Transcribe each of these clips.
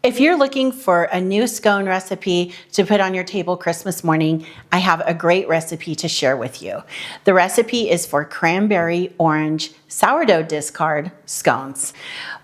If you're looking for a new scone recipe to put on your table Christmas morning, I have a great recipe to share with you. The recipe is for cranberry orange sourdough discard scones.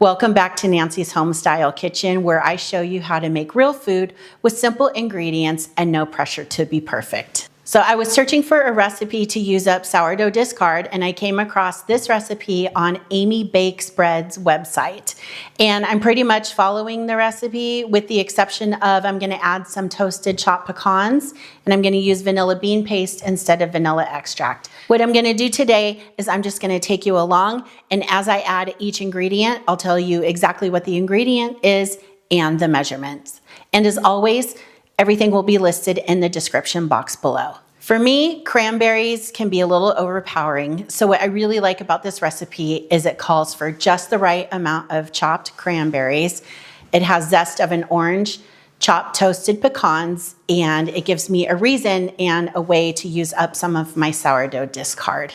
Welcome back to Nancy's Homestyle Kitchen, where I show you how to make real food with simple ingredients and no pressure to be perfect. So I was searching for a recipe to use up sourdough discard, and I came across this recipe on Amy Bakes Bread's website. And I'm pretty much following the recipe with the exception of I'm gonna add some toasted chopped pecans, and I'm gonna use vanilla bean paste instead of vanilla extract. What I'm gonna do today is I'm just gonna take you along, and as I add each ingredient, I'll tell you exactly what the ingredient is and the measurements. And as always, everything will be listed in the description box below. For me, cranberries can be a little overpowering, so what I really like about this recipe is it calls for just the right amount of chopped cranberries. It has zest of an orange, chopped toasted pecans, and it gives me a reason and a way to use up some of my sourdough discard.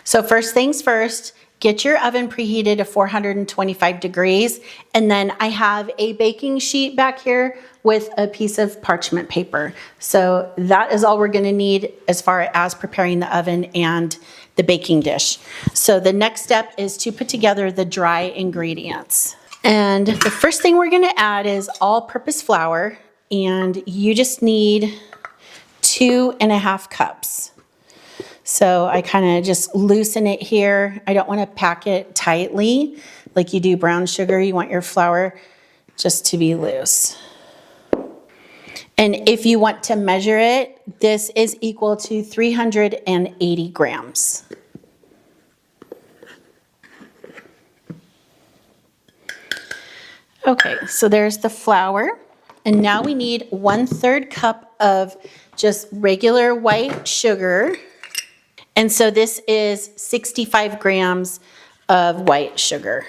So first things first, get your oven preheated to 425 degrees, and then I have a baking sheet back here with a piece of parchment paper. So that is all we're gonna need as far as preparing the oven and the baking dish. So the next step is to put together the dry ingredients. And the first thing we're gonna add is all-purpose flour, and you just need 2.5 cups. So I kind of just loosen it here. I don't want to pack it tightly like you do brown sugar. You want your flour just to be loose. And if you want to measure it, this is equal to 380 grams. Okay, so there's the flour. And now we need 1/3 cup of just regular white sugar. And so this is 65 grams of white sugar,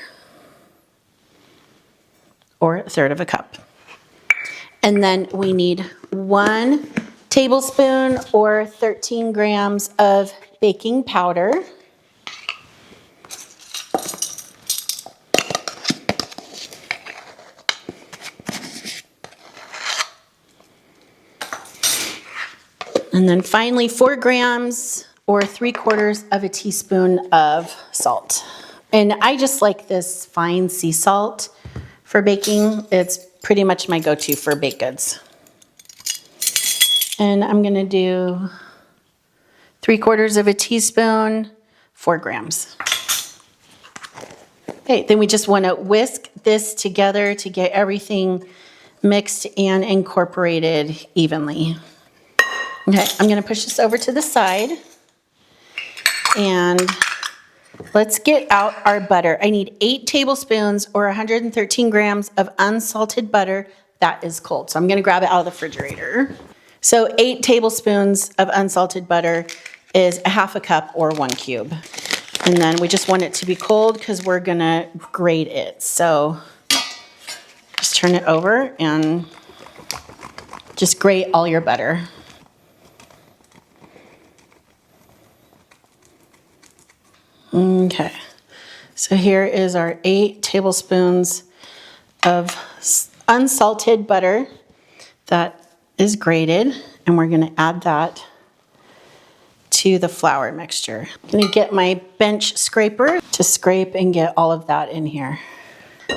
or 1/3 of a cup. And then we need 1 tablespoon or 13 grams of baking powder. And then finally 4 grams or 3/4 of a teaspoon of salt. And I just like this fine sea salt for baking. It's pretty much my go-to for baked goods. And I'm gonna do 3/4 of a teaspoon, 4 grams. Okay, then we just wanna whisk this together to get everything mixed and incorporated evenly. Okay, I'm gonna push this over to the side. And let's get out our butter. I need 8 tablespoons or 113 grams of unsalted butter that is cold. So I'm gonna grab it out of the refrigerator. So 8 tablespoons of unsalted butter is 1/2 cup or 1 cube. And then we just want it to be cold because we're gonna grate it. So just turn it over and just grate all your butter. Okay, so here is our 8 tablespoons of unsalted butter that is grated, and we're gonna add that to the flour mixture. I'm gonna get my bench scraper to scrape and get all of that in here.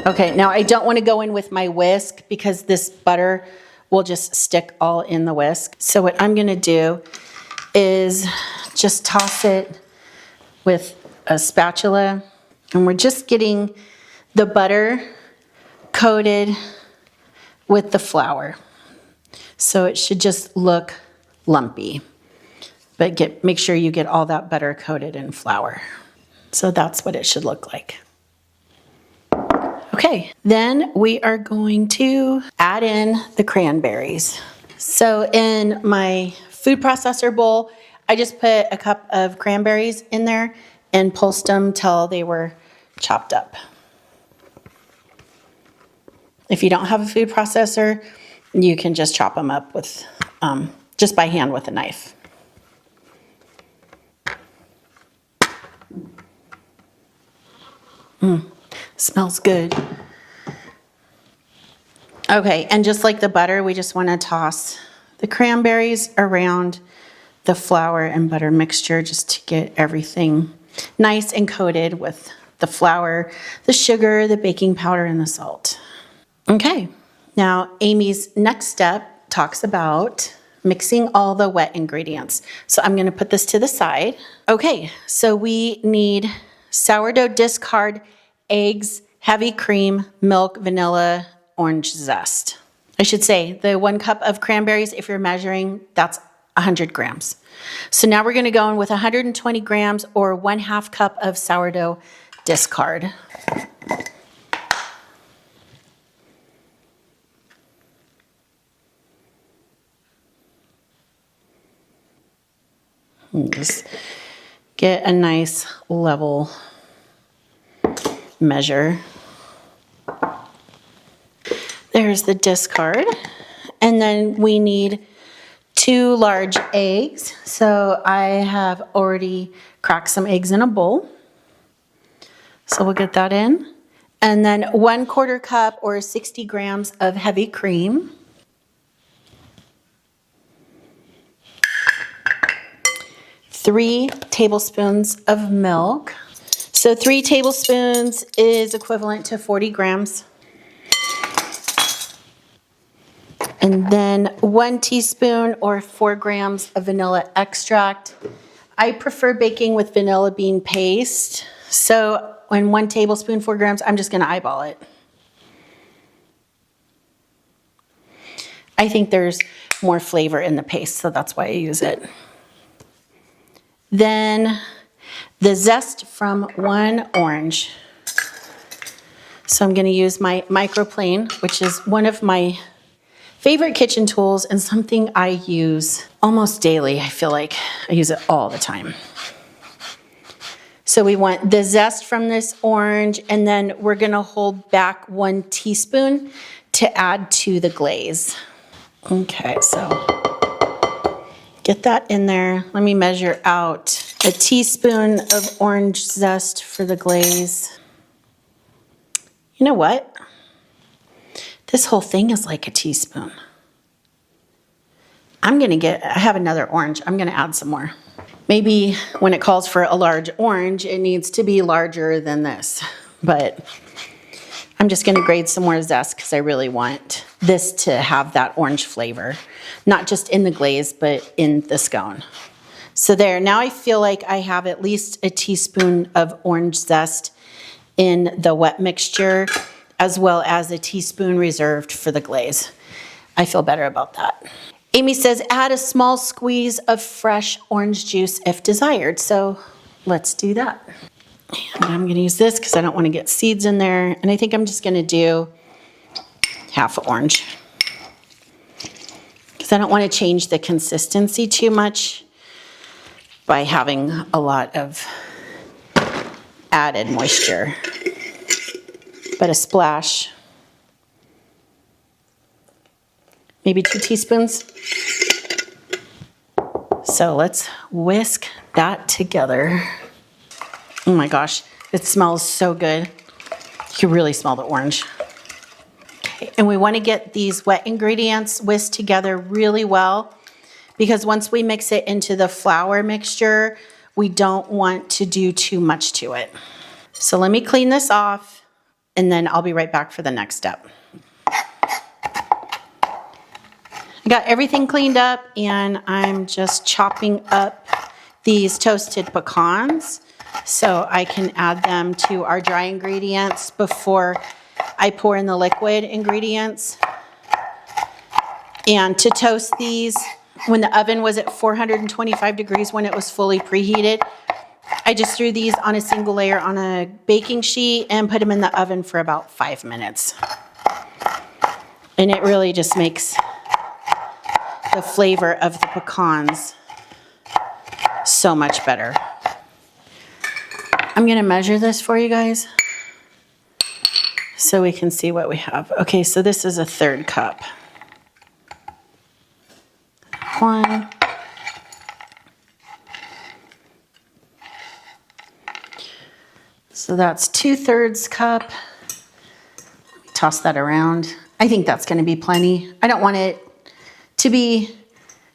Okay, now I don't wanna go in with my whisk because this butter will just stick all in the whisk. So what I'm gonna do is just toss it with a spatula, and we're just getting the butter coated with the flour. So it should just look lumpy, but make sure you get all that butter coated in flour. So that's what it should look like. Okay, then we are going to add in the cranberries. So in my food processor bowl, I just put a cup of cranberries in there and pulsed them till they were chopped up. If you don't have a food processor, you can just chop them up with, just by hand with a knife. Smells good. Okay, and just like the butter, we just want to toss the cranberries around the flour and butter mixture just to get everything nice and coated with the flour, the sugar, the baking powder, and the salt. Okay, now Amy's next step talks about mixing all the wet ingredients. So I'm gonna put this to the side. Okay, so we need sourdough discard, eggs, heavy cream, milk, vanilla, orange zest. I should say the 1 cup of cranberries, if you're measuring, that's 100 grams. So now we're gonna go in with 120 grams or 1/2 cup of sourdough discard. Just get a nice level measure. There's the discard. And then we need 2 large eggs. So I have already cracked some eggs in a bowl. So we'll get that in. And then 1/4 cup or 60 grams of heavy cream. 3 tablespoons of milk. So 3 tablespoons is equivalent to 40 grams. And then 1 teaspoon or 4 grams of vanilla extract. I prefer baking with vanilla bean paste. So when 1 tablespoon, 4 grams, I'm just gonna eyeball it. I think there's more flavor in the paste, so that's why I use it. Then the zest from 1 orange. So I'm gonna use my microplane, which is one of my favorite kitchen tools and something I use almost daily. I feel like I use it all the time. So we want the zest from this orange, and then we're gonna hold back 1 teaspoon to add to the glaze. Okay, so get that in there. Let me measure out a teaspoon of orange zest for the glaze. You know what? This whole thing is like a teaspoon. I have another orange. I'm gonna add some more. Maybe when it calls for a large orange, it needs to be larger than this. But I'm just gonna grate some more zest because I really want this to have that orange flavor. Not just in the glaze, but in the scone. So there, now I feel like I have at least a teaspoon of orange zest in the wet mixture, as well as a teaspoon reserved for the glaze. I feel better about that. Amy says add a small squeeze of fresh orange juice if desired. So let's do that. And I'm gonna use this because I don't want to get seeds in there. And I think I'm just gonna do half an orange, because I don't want to change the consistency too much by having a lot of added moisture. But a splash, maybe 2 teaspoons. So let's whisk that together. Oh my gosh, it smells so good. You can really smell the orange. Okay, and we want to get these wet ingredients whisked together really well, because once we mix it into the flour mixture, we don't want to do too much to it. So let me clean this off, and then I'll be right back for the next step. I got everything cleaned up, and I'm just chopping up these toasted pecans so I can add them to our dry ingredients before I pour in the liquid ingredients. And to toast these, when the oven was at 425 degrees, when it was fully preheated, I just threw these on a single layer on a baking sheet and put them in the oven for about 5 minutes. And it really just makes the flavor of the pecans so much better. I'm gonna measure this for you guys so we can see what we have. Okay, so this is a 1/3 cup. 1. So that's 2/3 cup. toss that around. I think that's gonna be plenty. I don't want it to be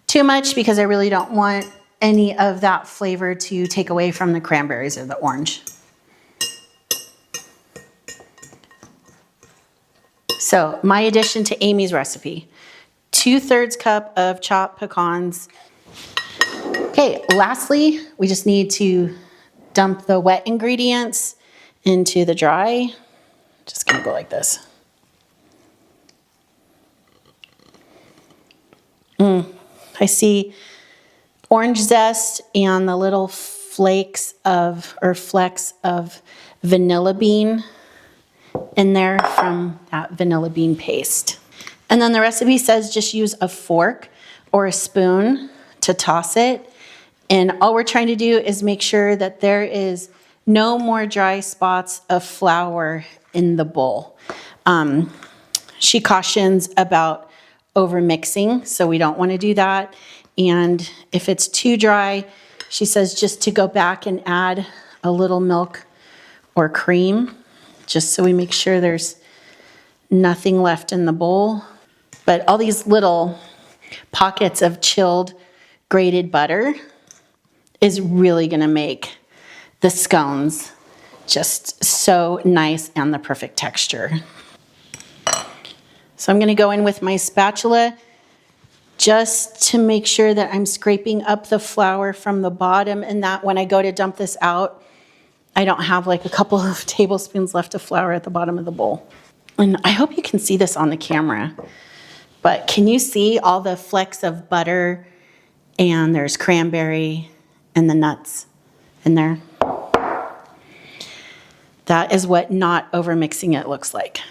too much because I really don't want any of that flavor to take away from the cranberries or the orange. So my addition to Amy's recipe, 2/3 cup of chopped pecans. Okay, lastly, we just need to dump the wet ingredients into the dry. Just gonna go like this. I see orange zest and the little flakes of, or flecks of vanilla bean in there from that vanilla bean paste. And then the recipe says just use a fork or a spoon to toss it. And all we're trying to do is make sure that there is no more dry spots of flour in the bowl. She cautions about over mixing, so we don't want to do that. And if it's too dry, she says just to go back and add a little milk or cream, just so we make sure there's nothing left in the bowl. But all these little pockets of chilled grated butter is really gonna make the scones just so nice and the perfect texture. So I'm gonna go in with my spatula just to make sure that I'm scraping up the flour from the bottom, and that when I go to dump this out, I don't have like a couple of tablespoons left of flour at the bottom of the bowl. And I hope you can see this on the camera, but can you see all the flecks of butter, and there's cranberry and the nuts in there? That is what not over mixing it looks like.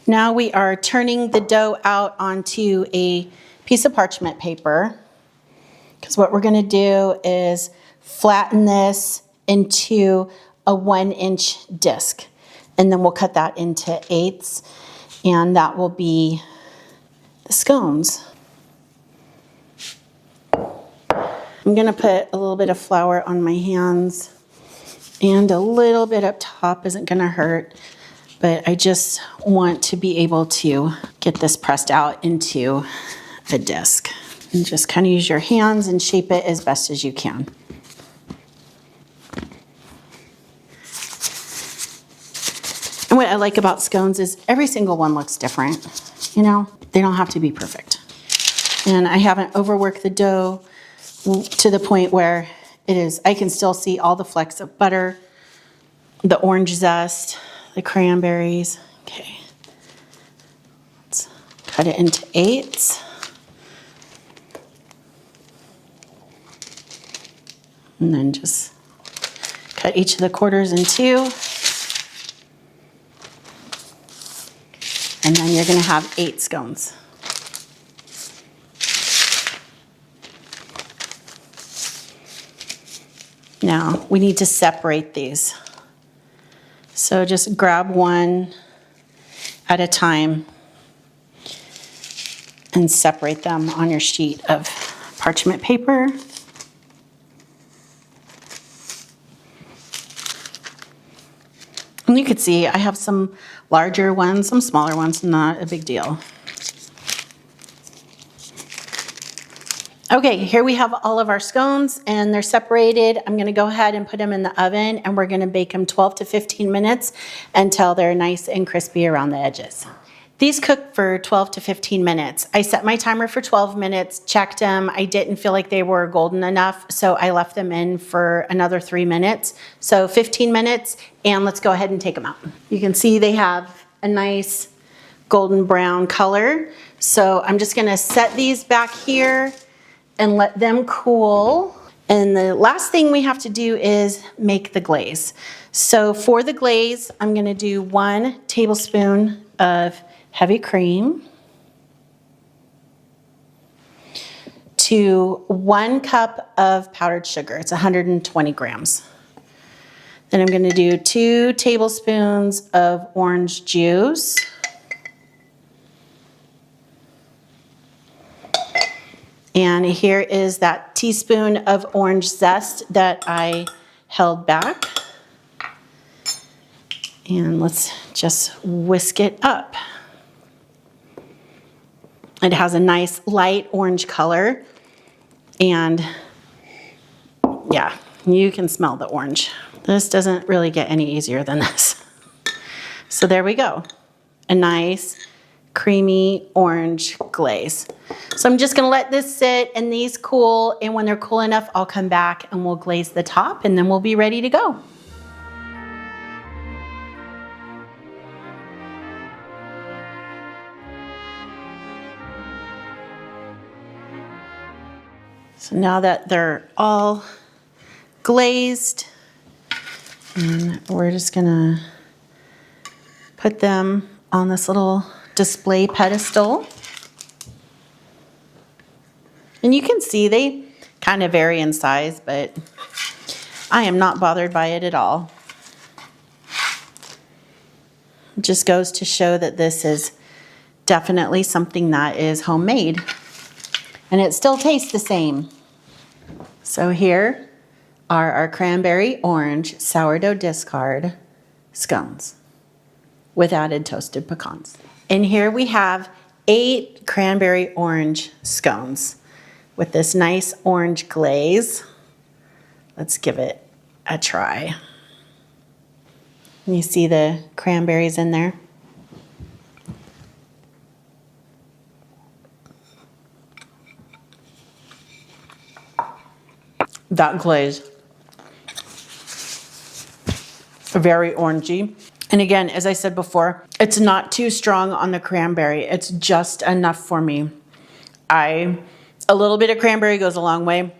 Now we are turning the dough out onto a piece of parchment paper, because what we're gonna do is flatten this into a 1-inch disc, and then we'll cut that into 1/8, and that will be the scones. I'm gonna put a little bit of flour on my hands, and a little bit up top isn't gonna hurt, but I just want to be able to get this pressed out into a disc. And just kind of use your hands and shape it as best as you can. And what I like about scones is every single one looks different. You know, they don't have to be perfect. And I haven't overworked the dough to the point where it is, I can still see all the flecks of butter, the orange zest, the cranberries. Okay, let's cut it into 1/8. And then just cut each of the quarters in 2. And then you're gonna have 8 scones. Now, we need to separate these. So just grab one at a time and separate them on your sheet of parchment paper. And you can see I have some larger ones, some smaller ones, not a big deal. Okay, here we have all of our scones and they're separated. I'm gonna go ahead and put them in the oven, and we're gonna bake them 12 to 15 minutes until they're nice and crispy around the edges. These cook for 12 to 15 minutes. I set my timer for 12 minutes, checked them. I didn't feel like they were golden enough, so I left them in for another 3 minutes. So 15 minutes, and let's go ahead and take them out. You can see they have a nice golden brown color. So I'm just gonna set these back here and let them cool. And the last thing we have to do is make the glaze. So for the glaze, I'm gonna do 1 tablespoon of heavy cream to 1 cup of powdered sugar. It's 120 grams. Then I'm gonna do 2 tablespoons of orange juice. And here is that teaspoon of orange zest that I held back. And let's just whisk it up. It has a nice light orange color. And yeah, you can smell the orange. This doesn't really get any easier than this. So there we go. A nice creamy orange glaze. So I'm just gonna let this sit and these cool, and when they're cool enough, I'll come back and we'll glaze the top and then we'll be ready to go. So now that they're all glazed, and we're just gonna put them on this little display pedestal. And you can see they kind of vary in size, but I am not bothered by it at all. It just goes to show that this is definitely something that is homemade. And it still tastes the same. So here are our cranberry orange sourdough discard scones with added toasted pecans. And here we have 8 cranberry orange scones with this nice orange glaze. Let's give it a try. You see the cranberries in there? That glaze, very orangey. And again, as I said before, it's not too strong on the cranberry. It's just enough for me. A little bit of cranberry goes a long way.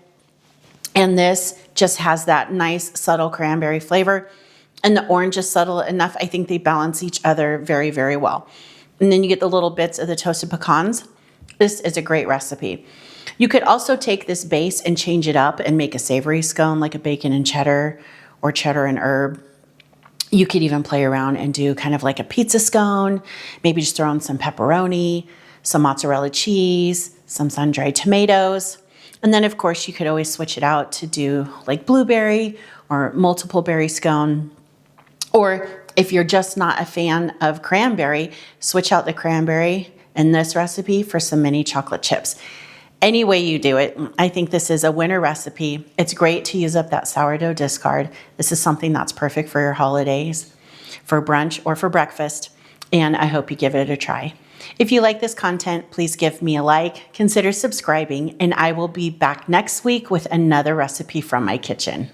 And this just has that nice subtle cranberry flavor. And the orange is subtle enough. I think they balance each other very, very well. And then you get the little bits of the toasted pecans. This is a great recipe. You could also take this base and change it up and make a savory scone, like a bacon and cheddar or cheddar and herb. You could even play around and do kind of like a pizza scone, maybe just throw in some pepperoni, some mozzarella cheese, some sun-dried tomatoes. And then of course you could always switch it out to do like blueberry or multiple berry scone. Or if you're just not a fan of cranberry, switch out the cranberry in this recipe for some mini chocolate chips. Any way you do it, I think this is a winner recipe. It's great to use up that sourdough discard. This is something that's perfect for your holidays, for brunch or for breakfast, and I hope you give it a try. If you like this content, please give me a like, consider subscribing, and I will be back next week with another recipe from my kitchen.